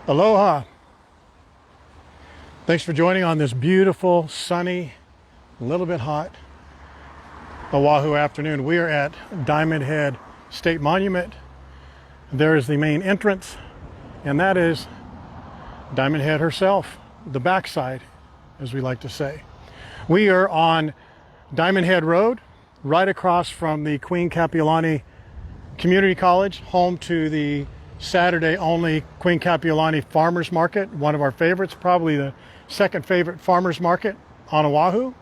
Aloha. Thanks for joining on this beautiful, sunny, a little bit hot Oahu afternoon. We are at Diamondhead State Monument. There is the main entrance, and that is Diamondhead herself, the backside, as we like to say. We are on Diamondhead Road, right across from the Queen Kapiolani Community College, home to the Saturday only Queen Kapiolani Farmers Market, one of our favorites, probably the second favorite farmers market on Oahu.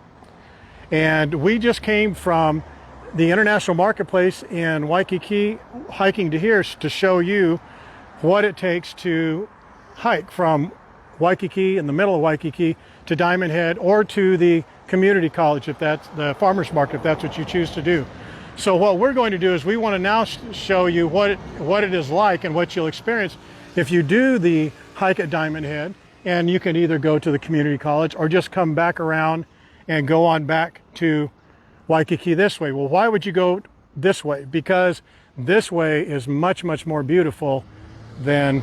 And we just came from the International Marketplace in Waikiki, hiking to here to show you what it takes to hike from Waikiki, in the middle of Waikiki, to Diamondhead, or to the community college, if that's the farmers market, if that's what you choose to do. So what we're going to do is we want to now show you what it is like and what you'll experience if you do the hike at Diamondhead. And you can either go to the community college or just come back around and go on back to Waikiki this way. Well, why would you go this way? Because this way is much, much more beautiful than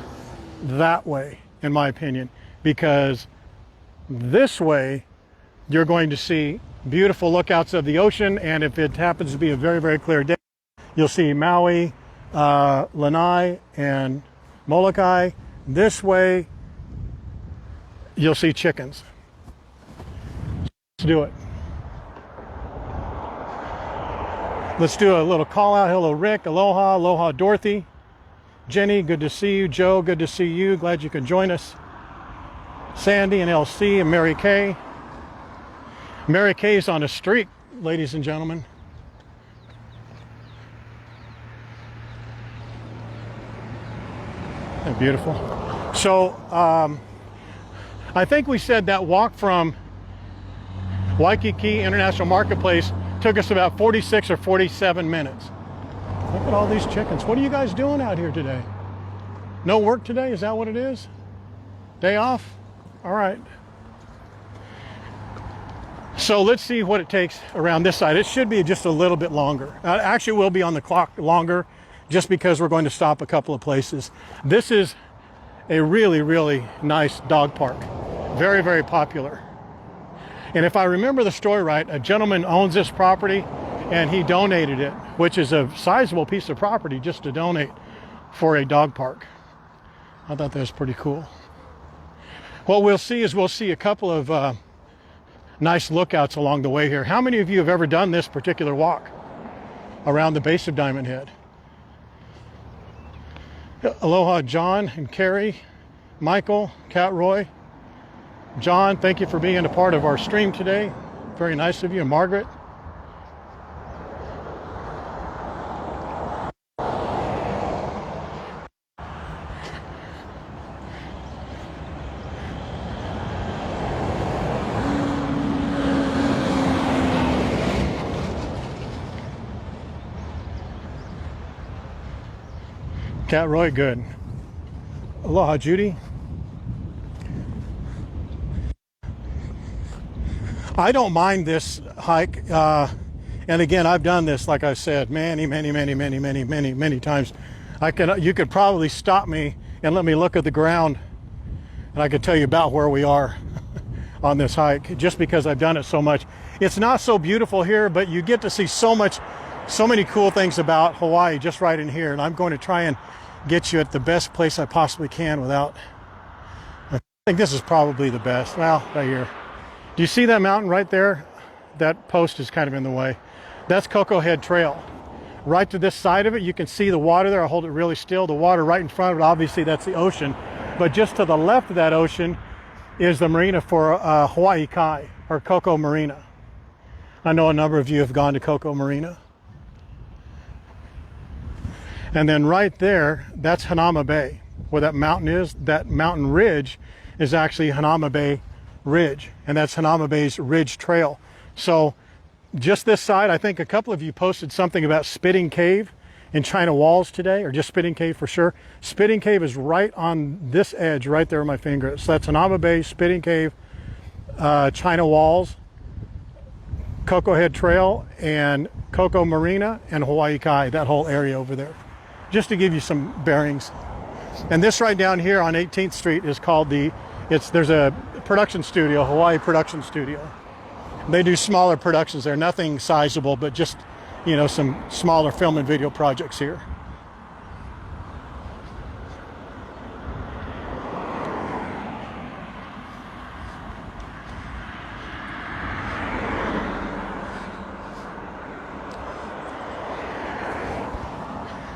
that way, in my opinion. Because this way, you're going to see beautiful lookouts of the ocean, and if it happens to be a very, very clear day, you'll see Maui, Lanai, and Molokai. This way, you'll see chickens. Let's do it. Let's do a little call out. Hello, Rick. Aloha. Aloha, Dorothy. Jenny, good to see you. Joe, good to see you. Glad you could join us. Sandy and LC and Mary Kay. Mary Kay's on a streak, ladies and gentlemen. Isn't that beautiful? So, I think we said that walk from Waikiki International Marketplace took us about 46 or 47 minutes. Look at all these chickens. What are you guys doing out here today? No work today? Is that what it is? Day off? All right. So let's see what it takes around this side. It should be just a little bit longer. Actually, we'll be on the clock longer just because we're going to stop a couple of places. This is a really, really nice dog park. Very, very popular. And if I remember the story right, a gentleman owns this property and he donated it, which is a sizable piece of property just to donate for a dog park. I thought that was pretty cool. What we'll see is we'll see a couple of nice lookouts along the way here. How many of you have ever done this particular walk around the base of Diamondhead? Aloha, John and Carrie, Michael, Cat Roy. John, thank you for being a part of our stream today. Very nice of you. And Margaret. Cat Roy, good. Aloha, Judy. I don't mind this hike, and again, I've done this, like I said, many times. You could probably stop me and let me look at the ground, and I could tell you about where we are on this hike, just because I've done it so much. It's not so beautiful here, but you get to see so many cool things about Hawaii just right in here, and I'm going to try and get you at the best place I possibly can without. I think this is probably the best. Well, right here. Do you see that mountain right there? That post is kind of in the way. That's Coco Head Trail. Right to this side of it, you can see the water there. I'll hold it really still. The water right in front of it, obviously that's the ocean. But just to the left of that ocean is the marina for Hawaii Kai, or Coco Marina. I know a number of you have gone to Coco Marina. And then right there, that's Hanauma Bay. Where that mountain is, that mountain ridge is actually Hanauma Bay Ridge. And that's Hanauma Bay's Ridge Trail. So just this side, I think a couple of you posted something about Spitting Cave in China Walls today, or just Spitting Cave for sure. Spitting Cave is right on this edge, right there with my finger. So that's Hanauma Bay, Spitting Cave, China Walls, Coco Head Trail, and Coco Marina, and Hawaii Kai, that whole area over there. Just to give you some bearings. And this right down here on 18th Street is called there's a production studio, Hawaii production studio. They do smaller productions there, nothing sizable, but just, you know, some smaller film and video projects here.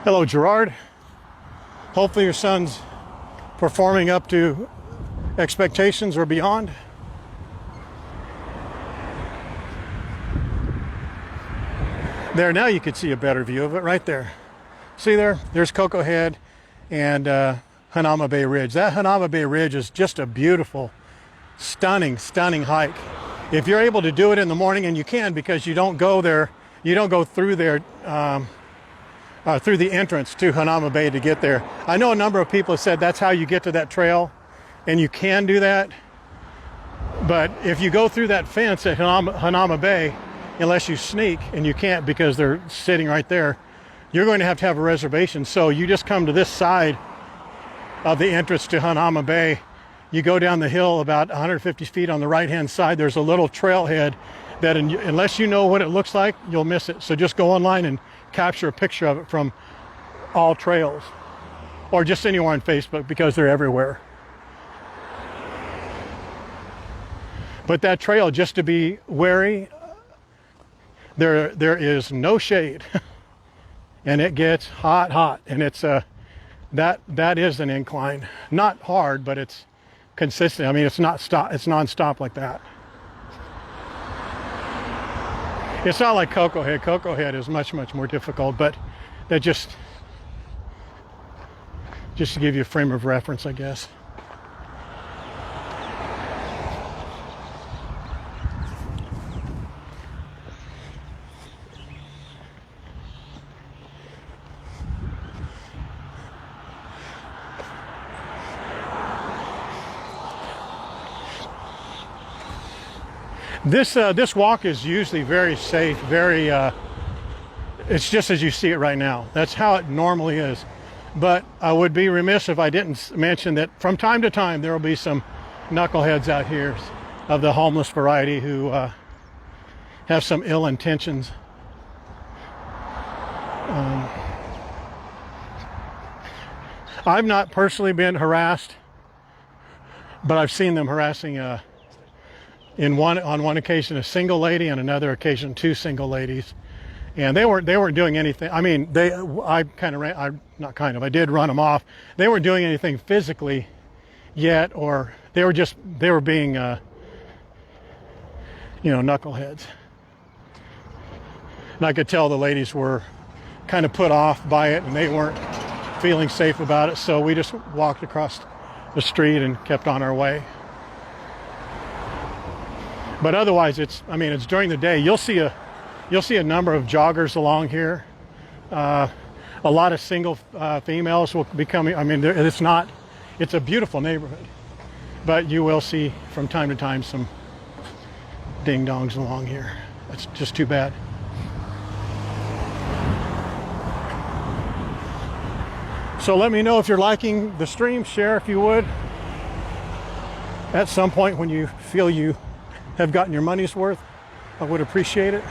Hello, Gerard. Hopefully your son's performing up to expectations or beyond. There, now you can see a better view of it right there. See there? There's Cocoa Head and Hanauma Bay Ridge. That Hanauma Bay Ridge is just a beautiful, stunning, stunning hike. If you're able to do it in the morning, and you can because you don't go there, you don't go through there through the entrance to Hanauma Bay to get there. I know a number of people have said that's how you get to that trail, and you can do that. But if you go through that fence at Hanauma Bay, unless you sneak, and you can't because they're sitting right there, you're going to have a reservation. So you just come to this side of the entrance to Hanauma Bay. You go down the hill about 150 feet on the right-hand side. There's a little trailhead that unless you know what it looks like, you'll miss it. So just go online and capture a picture of it from All Trails, or just anywhere on Facebook, because they're everywhere. But that trail, just to be wary, there is no shade, and it gets hot, and it's that is an incline. Not hard, but it's consistent. I mean, it's non-stop like that. It's not like Cocoa Head. Cocoa Head is much more difficult, but that just to give you a frame of reference, I guess. This walk is usually very safe, it's just as you see it right now. That's how it normally is. But I would be remiss if I didn't mention that from time to time there will be some knuckleheads out here of the homeless variety who have some ill intentions. I've not personally been harassed, but I've seen them harassing on one occasion a single lady, and another occasion two single ladies, and they weren't doing anything. I mean, I did run them off. They weren't doing anything physically yet, or they were being knuckleheads. And I could tell the ladies were kind of put off by it, and they weren't feeling safe about it, so we just walked across the street and kept on our way. But otherwise, it's during the day. You'll see a number of joggers along here. A lot of single females will be coming. I mean, it's a beautiful neighborhood, but you will see from time to time some ding-dongs along here. It's just too bad. So let me know if you're liking the stream. Share if you would. At some point when you feel you have gotten your money's worth, I would appreciate it.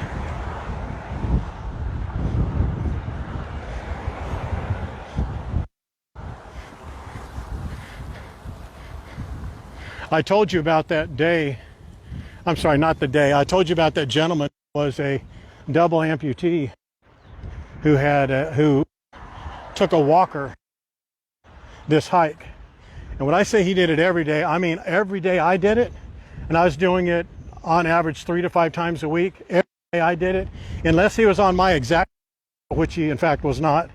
I told you about that day. I'm sorry, not the day. I told you about that gentleman who was a double amputee who took a walker this hike. And when I say he did it every day, I mean every day I did it. And I was doing it on average 3 to 5 times a week. Every day I did it, unless he was on my exact, which he in fact was not.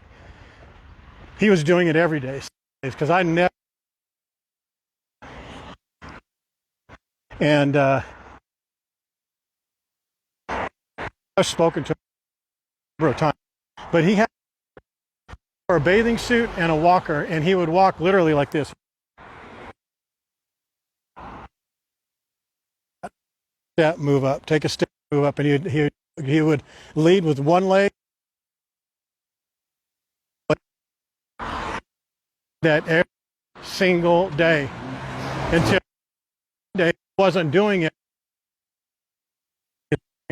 He was doing it every day, because I never. And I've spoken to him a number of times, but he had a bathing suit and a walker, and he would walk literally like this. Step, move up, take a step, move up, and he would lead with one leg. That single day until day wasn't doing it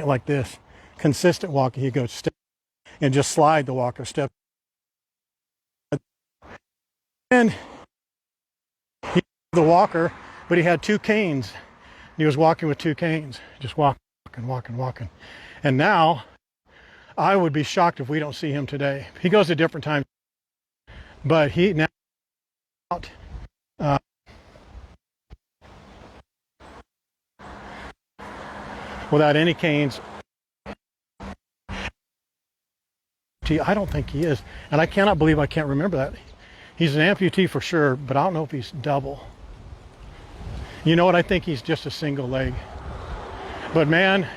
like this. Consistent walking. He'd go step and just slide the walker step. And he the walker, but he had 2 canes. He was walking with 2 canes, just walking. And now I would be shocked if we don't see him today. He goes at different times, but he now out without any canes. I don't think he is, and I cannot believe I can't remember that. He's an amputee for sure, but I don't know if he's double. You know what? I think he's just a single leg. But man,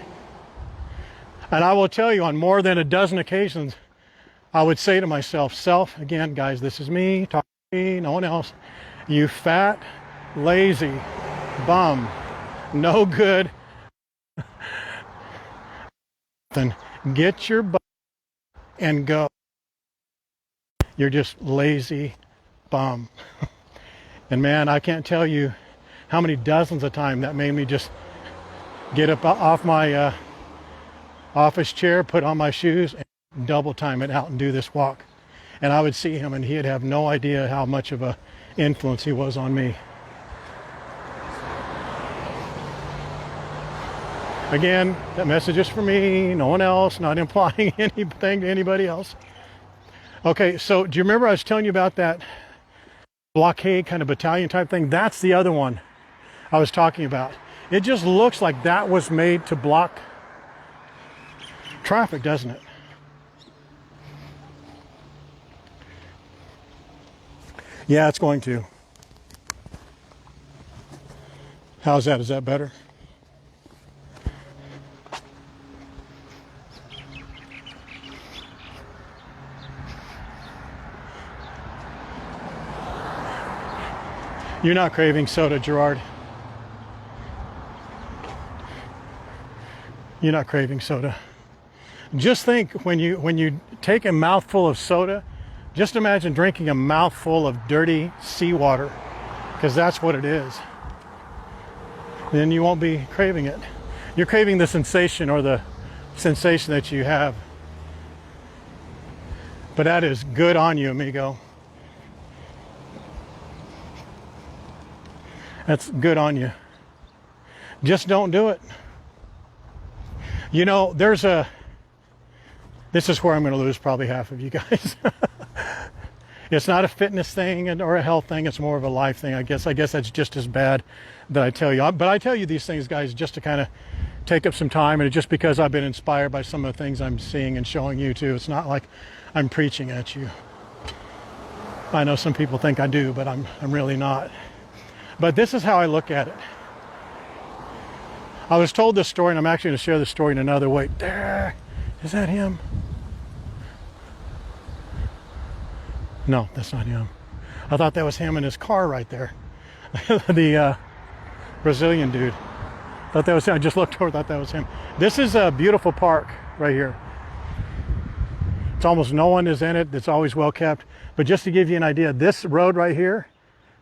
and I will tell you, on more than a dozen occasions, I would say to myself, again, guys, this is me, talking to me, no one else. You fat, lazy bum, no good. Then get your butt and go. You're just lazy bum. And man, I can't tell you how many dozens of times that made me just get up off my office chair, put on my shoes, and double time it out and do this walk. And I would see him and he'd have no idea how much of a influence he was on me. Again, that message is for me, no one else, not implying anything to anybody else. Okay, so do you remember I was telling you about that blockade kind of battalion type thing? That's the other one I was talking about. It just looks like that was made to block traffic, doesn't it? Yeah, it's going to. How's that? Is that better? You're not craving soda, Gerard. You're not craving soda. Just think, when you take a mouthful of soda, just imagine drinking a mouthful of dirty seawater, because that's what it is. Then you won't be craving it. You're craving the sensation, or the sensation that you have. But that is good on you, amigo. That's good on you. Just don't do it. You know, this is where I'm going to lose probably half of you guys. It's not a fitness thing or a health thing. It's more of a life thing, I guess. I guess that's just as bad that I tell you. But I tell you these things, guys, just to kind of take up some time, and just because I've been inspired by some of the things I'm seeing and showing you too. It's not like I'm preaching at you. I know some people think I do, but I'm really not. But this is how I look at it. I was told this story, and I'm actually going to share this story in another way. There, is that him? No, that's not him. I thought that was him in his car right there. The Brazilian dude. Thought that was him. I just looked over, thought that was him. This is a beautiful park right here. It's almost no one is in it. It's always well kept. But just to give you an idea, this road right here,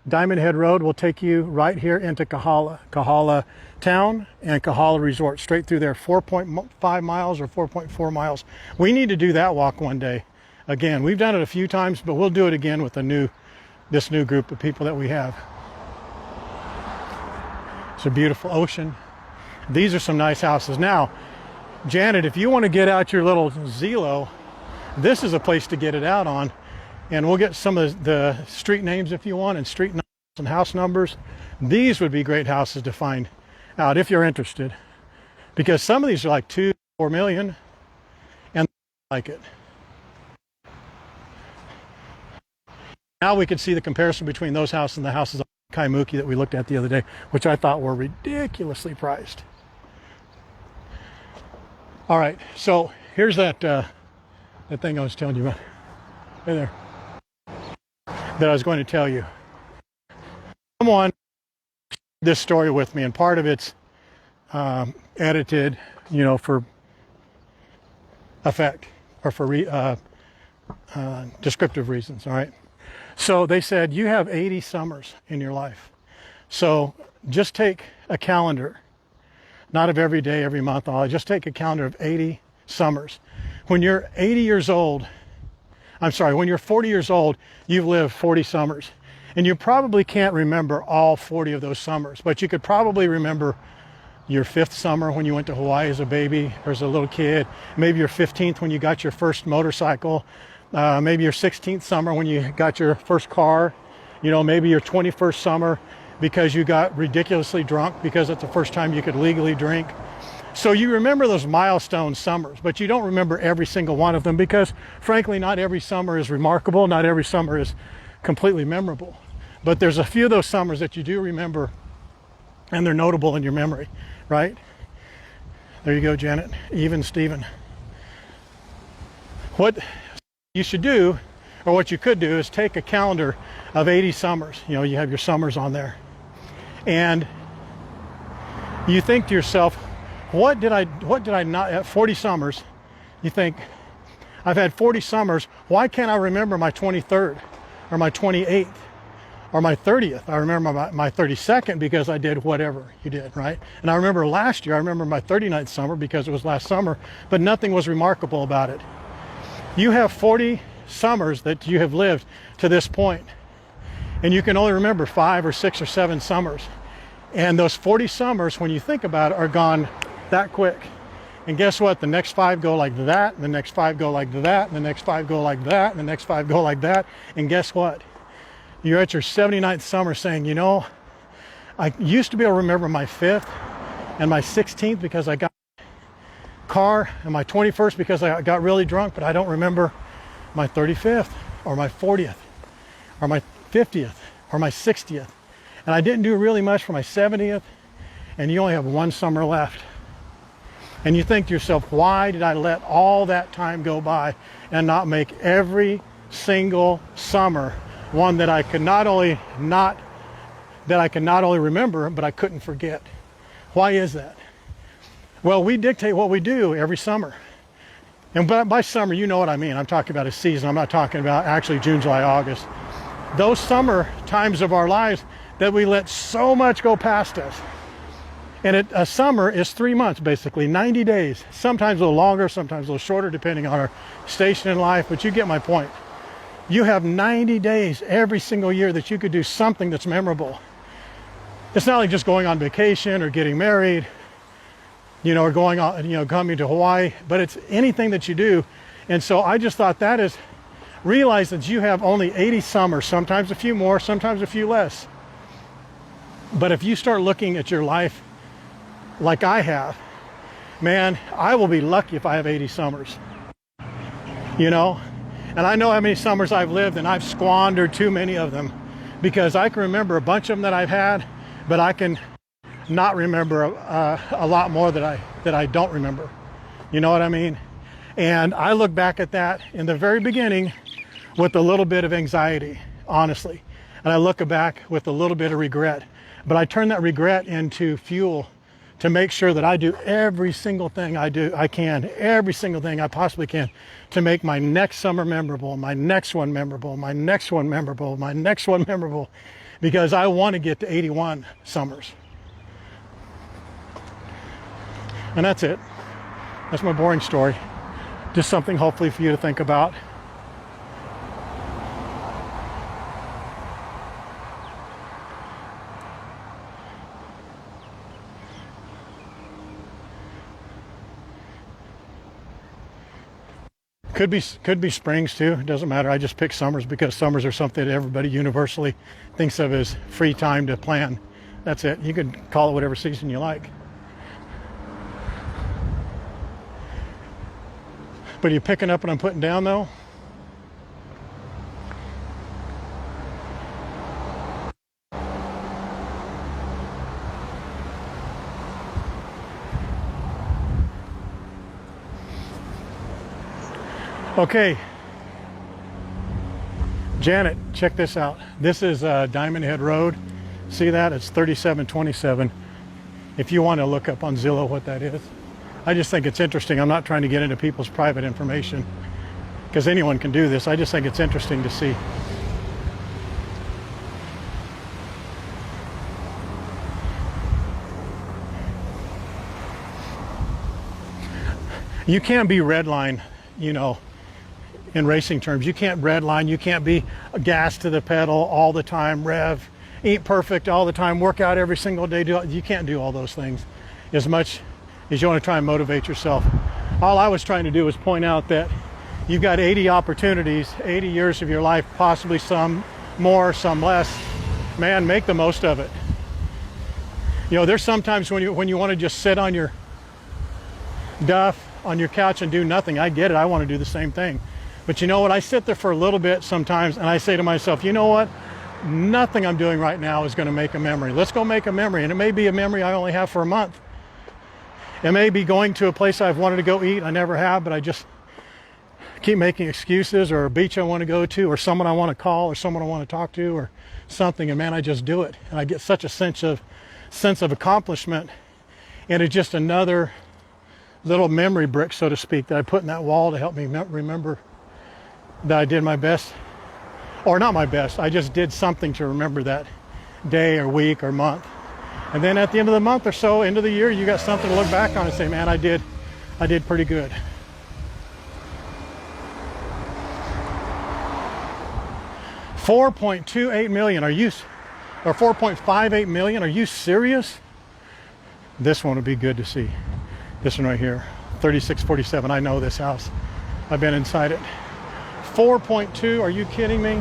Diamondhead Road, will take you right here into Kahala Town and Kahala Resort, straight through there, 4.5 miles or 4.4 miles. We need to do that walk one day. Again, we've done it a few times, but we'll do it again with this new group of people that we have. It's a beautiful ocean. These are some nice houses. Now, Janet, if you want to get out your little Zillow, this is a place to get it out on. And we'll get some of the street names if you want, and street numbers and house numbers. These would be great houses to find out if you're interested, because some of these are like 2-4 million, and I like it. Now we can see the comparison between those houses and the houses on Kaimuki that we looked at the other day, which I thought were ridiculously priced. All right, so here's that thing I was telling you about. Hey there. That I was going to tell you. Someone shared this story with me, and part of it's edited, you know, for effect or for descriptive reasons. All right. So they said, you have 80 summers in your life. So just take a calendar, not of every day, every month, just take a calendar of 80 summers. When you're 80 years old, when you're 40 years old, you've lived 40 summers. And you probably can't remember all 40 of those summers, but you could probably remember your 5th summer when you went to Hawaii as a baby or as a little kid, maybe your 15th when you got your first motorcycle, maybe your 16th summer when you got your first car, maybe your 21st summer because you got ridiculously drunk because it's the first time you could legally drink. So you remember those milestone summers, but you don't remember every single one of them because, frankly, not every summer is remarkable. Not every summer is completely memorable. But there's a few of those summers that you do remember, and they're notable in your memory, right? There you go, Janet. Even Steven. What you should do, or what you could do, is take a calendar of 80 summers. You have your summers on there. And you think to yourself, what did I not, at 40 summers, you think, I've had 40 summers, why can't I remember my 23rd or my 28th or my 30th? I remember my 32nd because I did whatever you did, right? And I remember last year, I remember my 39th summer because it was last summer, but nothing was remarkable about it. You have 40 summers that you have lived to this point, and you can only remember 5 or 6 or 7 summers. And those 40 summers, when you think about it, are gone that quick. And guess what? The next 5 go like that, and the next 5 go like that, and the next 5 go like that, and the next 5 go like that. And guess what? You're at your 79th summer saying, I used to be able to remember my 5th and my 16th because I got a car, and my 21st because I got really drunk, but I don't remember my 35th or my 40th or my 50th or my 60th. And I didn't do really much for my 70th, and you only have 1 summer left. And you think to yourself, why did I let all that time go by and not make every single summer one that I could not only remember, but I couldn't forget? Why is that? Well, we dictate what we do every summer. And by summer, you know what I mean. I'm talking about a season. I'm not talking about actually June, July, August. Those summer times of our lives that we let so much go past us. And a summer is 3 months, basically, 90 days, sometimes a little longer, sometimes a little shorter, depending on our station in life, but you get my point. You have 90 days every single year that you could do something that's memorable. It's not like just going on vacation or getting married, or going on, coming to Hawaii, but it's anything that you do. And so I just thought that is, realize that you have only 80 summers, sometimes a few more, sometimes a few less. But if you start looking at your life like I have, man, I will be lucky if I have 80 summers, And I know how many summers I've lived, and I've squandered too many of them because I can remember a bunch of them that I've had, but I can not remember a lot more that I don't remember. You know what I mean? And I look back at that in the very beginning with a little bit of anxiety, honestly. And I look back with a little bit of regret. But I turn that regret into fuel to make sure that I do every single thing every single thing I possibly can to make my next summer memorable, my next one memorable, my next one memorable, my next one memorable, because I want to get to 81 summers. And that's it. That's my boring story. Just something hopefully for you to think about. Could be springs too. It doesn't matter. I just pick summers because summers are something that everybody universally thinks of as free time to plan. That's it. You could call it whatever season you like. But are you picking up what I'm putting down though? Okay, Janet, check this out. This is Diamondhead Road. See that? It's 3727. If you want to look up on Zillow what that is. I just think it's interesting. I'm not trying to get into people's private information because anyone can do this. I just think it's interesting to see. You can't be redline, you know, in racing terms. You can't redline, you can't be gas to the pedal all the time, rev, eat perfect all the time, work out every single day. You can't do all those things as much as you want to try and motivate yourself. All I was trying to do was point out that you've got 80 opportunities, 80 years of your life, possibly some more, some less. Man, make the most of it. You know, there's sometimes when you want to just sit on your duff on your couch and do nothing. I get it. I want to do the same thing. But you know what? I sit there for a little bit sometimes and I say to myself, you know what? Nothing I'm doing right now is going to make a memory. Let's go make a memory. And it may be a memory I only have for a month. It may be going to a place I've wanted to go eat. I never have, but I just keep making excuses, or a beach I want to go to, or someone I want to call, or someone I want to talk to, or something. And man, I just do it. And I get such a sense of accomplishment. And it's just another little memory brick, so to speak, that I put in that wall to help me remember that I did my best. Or not my best, I just did something to remember that day or week or month. And then at the end of the month or so, end of the year, you got something to look back on and say, man, I did pretty good. $4.28 million, or 4.58 million, are you serious? This one would be good to see. This one right here, 3647, I know this house. I've been inside it. 4.2, are you kidding me?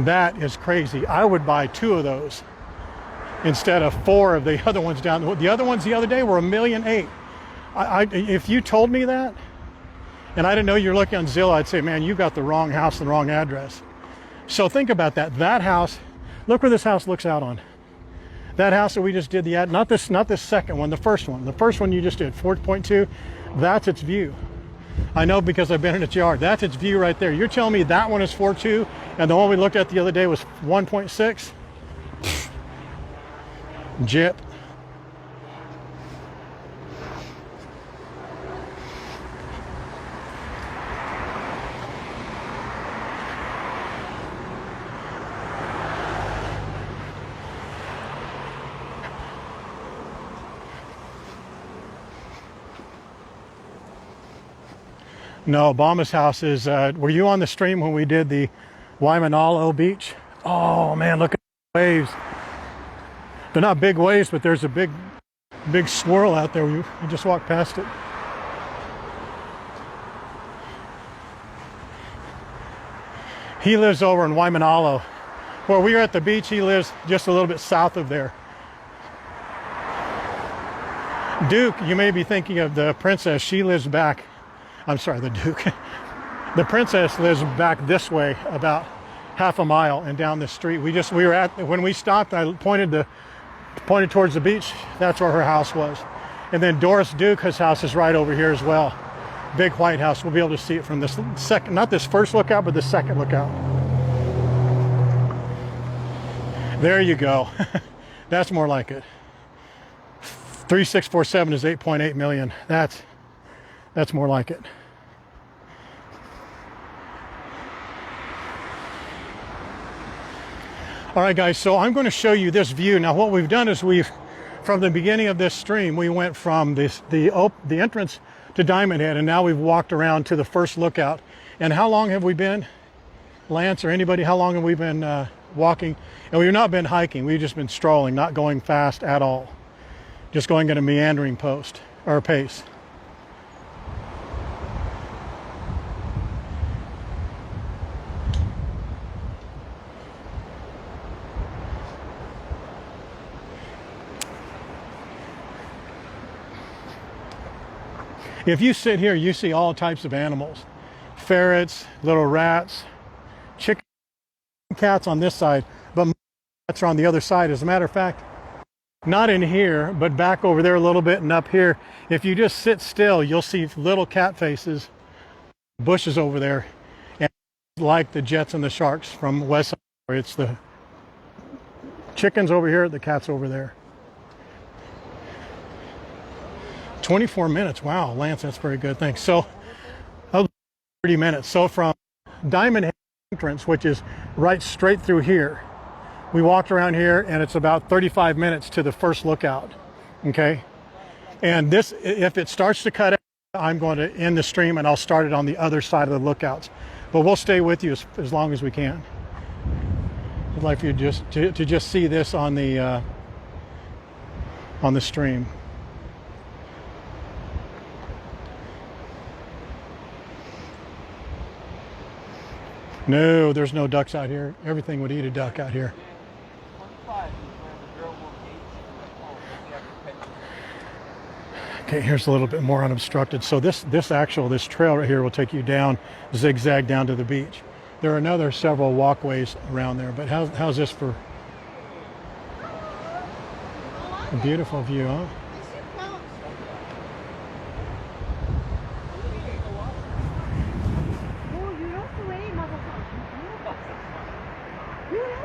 That is crazy. I would buy 2 of those instead of 4 of the other ones down. The other ones the other day were $1.8 million. If you told me that, and I didn't know you're looking on Zillow, I'd say, man, you got the wrong house, the wrong address. So think about that. That house, look where this house looks out on. That house that we just did the ad, not this second one, the first one. The first one you just did, 4.2, that's its view. I know because I've been in its yard. That's its view right there. You're telling me that one is 4.2 and the one we looked at the other day was 1.6? Jip. No, Obama's house is, were you on the stream when we did the Waimanalo beach? Oh man, look at the waves. They're not big waves, but there's a big swirl out there. You just walk past it. He lives over in Waimanalo. Where we were at the beach, he lives just a little bit south of there. Duke, you may be thinking of the princess. She lives back, I'm sorry, the Duke. The princess lives back this way about half a mile and down this street. We were at, when we stopped, I pointed towards the beach. That's where her house was. And then Doris Duke's house is right over here as well. Big white house. We'll be able to see it from this second, not this first lookout, but the second lookout. There you go. That's more like it. 3647 is 8.8 million. That's more like it. All right, guys, so I'm going to show you this view. Now, what we've done is from the beginning of this stream, we went from the entrance to Diamondhead, and now we've walked around to the first lookout. And how long have we been, Lance or anybody, how long have we been walking? And we've not been hiking, we've just been strolling, not going fast at all. Just going at a meandering pace. If you sit here, you see all types of animals. Ferrets, little rats, chicken, cats on this side, but cats are on the other side. As a matter of fact, not in here, but back over there a little bit and up here. If you just sit still, you'll see little cat faces, bushes over there, and like the jets and the sharks from West Side. It's the chickens over here, the cats over there. 24 minutes. Wow, Lance, that's very good. Thanks. So 30 minutes. So from Diamondhead entrance, which is right straight through here, We walked around here and it's about 35 minutes to the first lookout, okay? And this, if it starts to cut out, I'm going to end the stream and I'll start it on the other side of the lookouts. But we'll stay with you as long as we can. I'd like for you to just see this on the stream. No, there's no ducks out here. Everything would eat a duck out here. Okay, here's a little bit more unobstructed. So this trail right here will take you down, zigzag down to the beach. There are another several walkways around there, but how's this for a beautiful view, huh?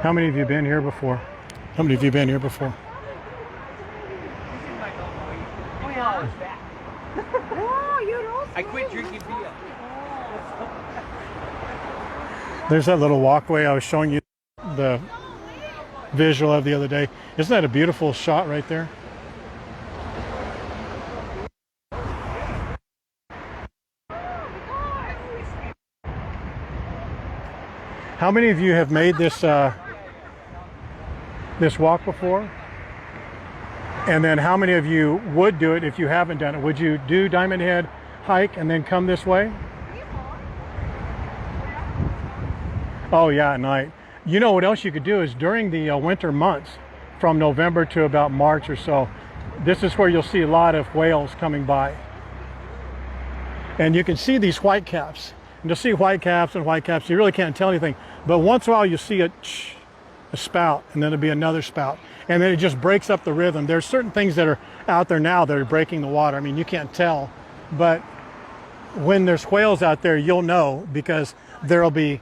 How many of you been here before? How many of you been here before? I quit drinking beer. There's that little walkway I was showing you the visual of the other day. Isn't that a beautiful shot right there? How many of you have made this this walk before? And then how many of you would do it if you haven't done it? Would you do Diamondhead hike and then come this way? Oh yeah, at night. You know what else you could do is during the winter months, from November to about March or so, this is where you'll see a lot of whales coming by. And you can see these whitecaps. And to see whitecaps and whitecaps, you really can't tell anything. But once in a while you see a spout, and then there'll be another spout. And then it just breaks up the rhythm. There's certain things that are out there now that are breaking the water. I mean, you can't tell. But when there's whales out there, you'll know, because there'll be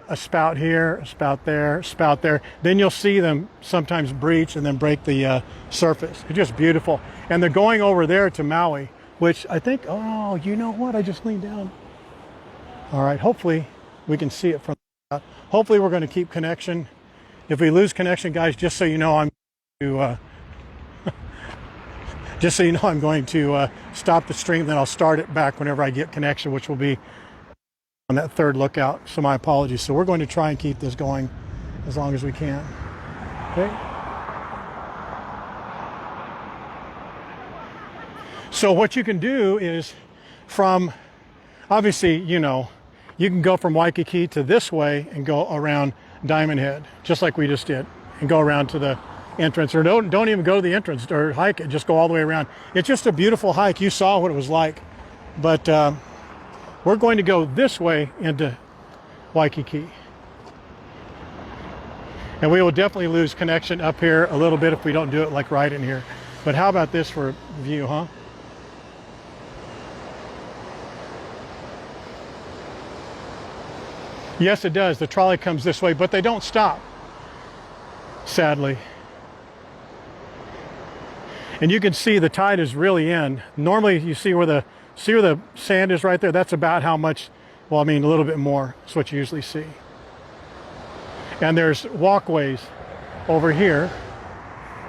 a spout here, a spout there, spout there. Then you'll see them sometimes breach and then break the surface. It's just beautiful. And they're going over there to Maui, which I think, oh, you know what? I just leaned down. All right, hopefully we can see it from the hopefully we're going to keep connection. If we lose connection, guys, just so you know, I'm to just so you know, I'm going to stop the stream, then I'll start it back whenever I get connection, which will be on that third lookout. So my apologies. So we're going to try and keep this going as long as we can. Okay. So what you can do is from, obviously, you know, you can go from Waikiki to this way and go around Diamondhead, just like we just did, and go around to the entrance, or don't even go to the entrance or hike it, just go all the way around. It's just a beautiful hike. You saw what it was like. But we're going to go this way into Waikiki. And we will definitely lose connection up here a little bit if we don't do it like right in here. But how about this for a view, huh? Yes, it does. The trolley comes this way, but they don't stop, sadly. And you can see the tide is really in. Normally you see where the sand is right there. That's about how much, well, I mean, a little bit more. That's what you usually see. And there's walkways over here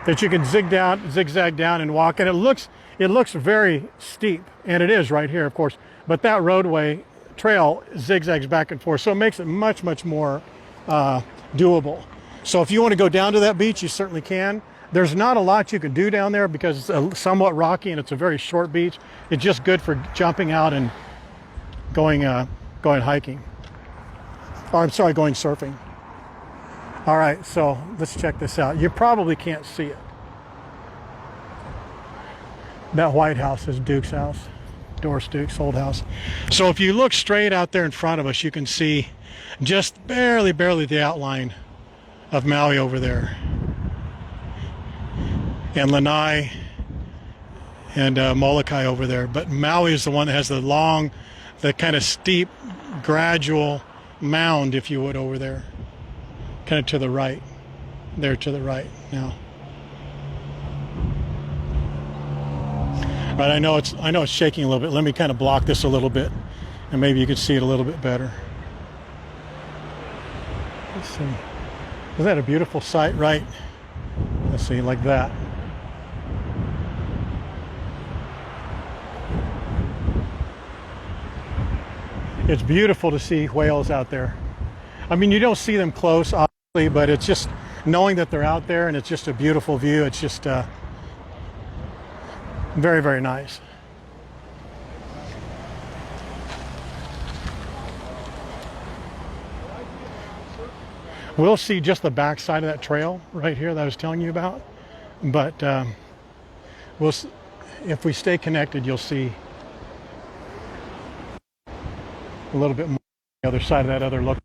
that you can zigzag down and walk. And it looks very steep, and it is right here, of course. But that roadway trail zigzags back and forth, so it makes it much, much more doable. So if you want to go down to that beach, you certainly can. There's not a lot you can do down there because it's somewhat rocky and it's a very short beach. It's just good for jumping out and going hiking. Or I'm sorry, going surfing. All right, so let's check this out. You probably can't see it. That white house is Duke's house. Doris Duke's old house. So if you look straight out there in front of us, you can see just barely the outline of Maui over there. And Lanai and Molokai over there. But Maui is the one that has the kind of steep, gradual mound, if you would, over there. Kind of to the right. There to the right now. Right, I know it's shaking a little bit. Let me kind of block this a little bit, and maybe you can see it a little bit better. Let's see. Isn't that a beautiful sight, right? Let's see, like that. It's beautiful to see whales out there. I mean, you don't see them close, obviously, but it's just knowing that they're out there, and it's just a beautiful view. It's just very, very nice. We'll see just the back side of that trail right here that I was telling you about, but if we stay connected, you'll see a little bit more on the other side of that other look.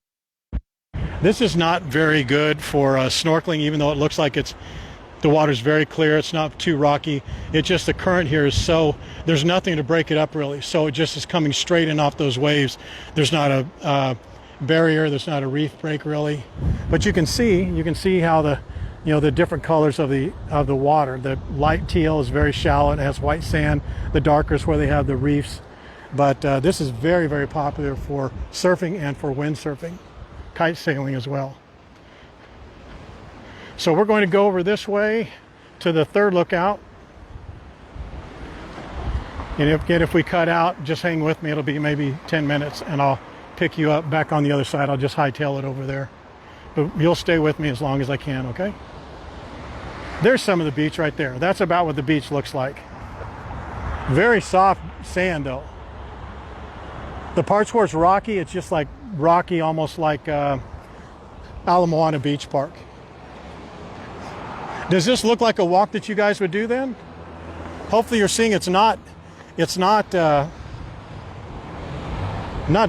This is not very good for snorkeling, even though it looks like the water's very clear. It's not too rocky. It's just the current here is so, there's nothing to break it up really. So it just is coming straight in off those waves. There's not a barrier, there's not a reef break really. But you can see how the different colors of the water. The light teal is very shallow, it has white sand. The darker is where they have the reefs. But this is very, very popular for surfing and for windsurfing, kite sailing as well. So we're going to go over this way to the third lookout. And if we cut out, just hang with me. It'll be maybe 10 minutes and I'll pick you up back on the other side. I'll just hightail it over there. But you'll stay with me as long as I can, okay? There's some of the beach right there. That's about what the beach looks like. Very soft sand though. The parts where it's rocky, it's just like rocky, almost like Ala Moana Beach Park. Does this look like a walk that you guys would do then? Hopefully you're seeing it's not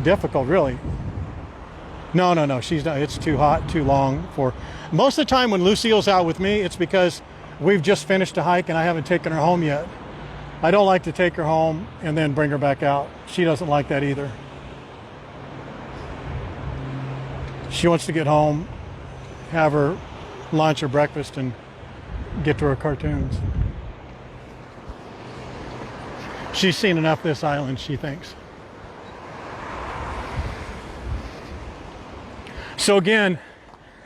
difficult really. No, she's not. It's too hot, too long for. Most of the time when Lucille's out with me, it's because we've just finished a hike and I haven't taken her home yet. I don't like to take her home and then bring her back out. She doesn't like that either. She wants to get home, have her lunch or breakfast, and get to her cartoons. She's seen enough of this island, she thinks. So again,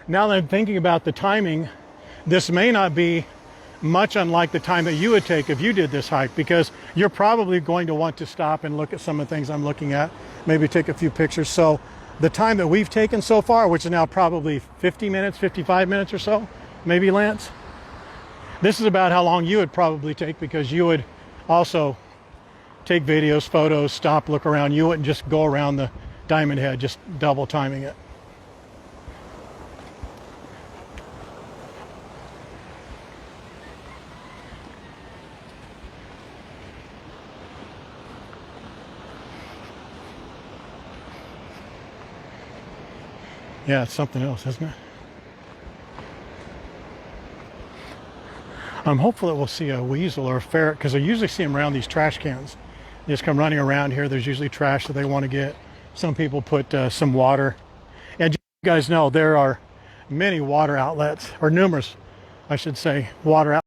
now that I'm thinking about the timing, this may not be much unlike the time that you would take if you did this hike, because you're probably going to want to stop and look at some of the things I'm looking at, maybe take a few pictures. So the time that we've taken so far, which is now probably 50 minutes, 55 minutes or so, maybe, Lance, this is about how long you would probably take, because you would also take videos, photos, stop, look around. You wouldn't just go around the Diamondhead, just double timing it. Yeah, it's something else, isn't it? I'm hopeful that we'll see a weasel or a ferret, because I usually see them around these trash cans. They just come running around here. There's usually trash that they want to get. Some people put some water. And you guys know there are many water outlets, or numerous, I should say, water outlets